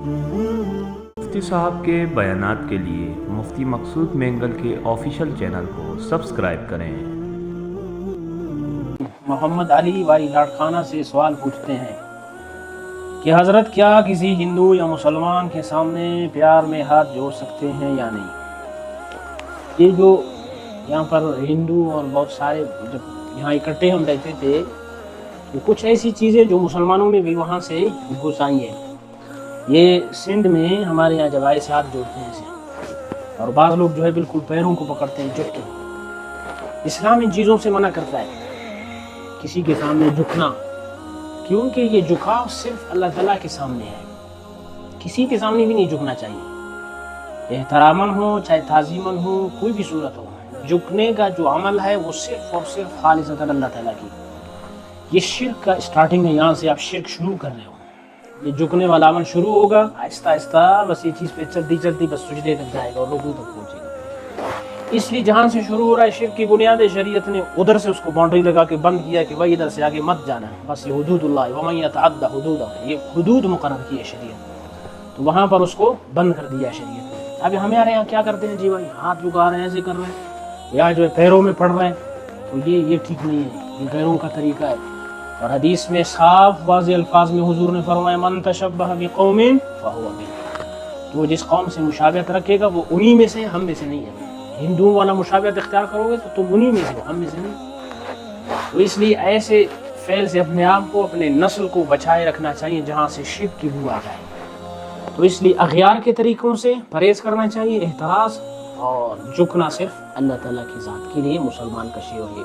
مفتی صاحب کے بیانات کے لیے مفتی مقصود مینگل کے آفیشیل چینل کو سبسکرائب کریں۔ محمد علی والی لاڑکانہ سے سوال پوچھتے ہیں کہ حضرت کیا کسی ہندو یا مسلمان کے سامنے پیار میں ہاتھ جوڑ سکتے ہیں یا نہیں؟ یہ جو یہاں پر ہندو اور بہت سارے جب یہاں اکٹھے ہم رہتے تھے تو کچھ ایسی چیزیں جو مسلمانوں میں بھی وہاں سے گھس آئی ہیں۔ یہ سندھ میں ہمارے یہاں جب ایسے ہاتھ جوڑتے ہیں ایسے، اور بعض لوگ جو ہے بالکل پیروں کو پکڑتے ہیں جھک کے۔ اسلام ان چیزوں سے منع کرتا ہے، کسی کے سامنے جھکنا، کیونکہ یہ جھکاؤ صرف اللہ تعالیٰ کے سامنے ہے، کسی کے سامنے بھی نہیں جھکنا چاہیے، احتراماً ہو چاہے تعظیماً ہو، کوئی بھی صورت ہو۔ جھکنے کا جو عمل ہے وہ صرف اور صرف خالصتاً اللہ تعالیٰ کی۔ یہ شرک کا اسٹارٹنگ ہے، یہاں سے آپ شرک شروع کر رہے ہو۔ یہ جھکنے والا عمل شروع ہوگا آہستہ آہستہ، بس یہ چیز پہ چلتی چلتی بس سجدے تک جائے گا اور رکوع تک پہنچے گا۔ اس لیے جہاں سے شروع ہو رہا ہے شرک کی بنیاد، شریعت نے ادھر سے اس کو باؤنڈری لگا کے بند کیا کہ بھائی ادھر سے آگے مت جانا ہے، بس یہ حدود اللہ ومن یتعد حدودہ، یہ حدود مقرر کی ہے شریعت، تو وہاں پر اس کو بند کر دیا ہے شریعت نے۔ ابھی ہمارے یہاں کیا کرتے ہیں جی بھائی، ہاتھ جھکا رہے ہیں، ایسے کر رہے ہیں، یا جو ہے پیروں میں پڑ رہے ہیں، تو یہ ٹھیک نہیں ہے، یہ پیروں کا طریقہ ہے۔ اور حدیث میں صاف واضح الفاظ میں حضور نے فرمایا من تشبہ بقوم فہو منہم، تو جس قوم سے مشابہت رکھے گا وہ انہی میں سے، ہم میں سے نہیں ہے۔ ہندوؤں والا مشابہت اختیار کرو گے تو تم انہی میں سے ہو، ہم میں سے نہیں۔ تو اس لیے ایسے فعل سے اپنے آپ کو، اپنے نسل کو بچائے رکھنا چاہیے جہاں سے شرک کی بو آ جائے۔ تو اس لیے اغیار کے طریقوں سے پرہیز کرنا چاہیے، احتراز، اور جھکنا صرف اللہ تعالیٰ کی ذات کے لیے مسلمان کا شعور یہ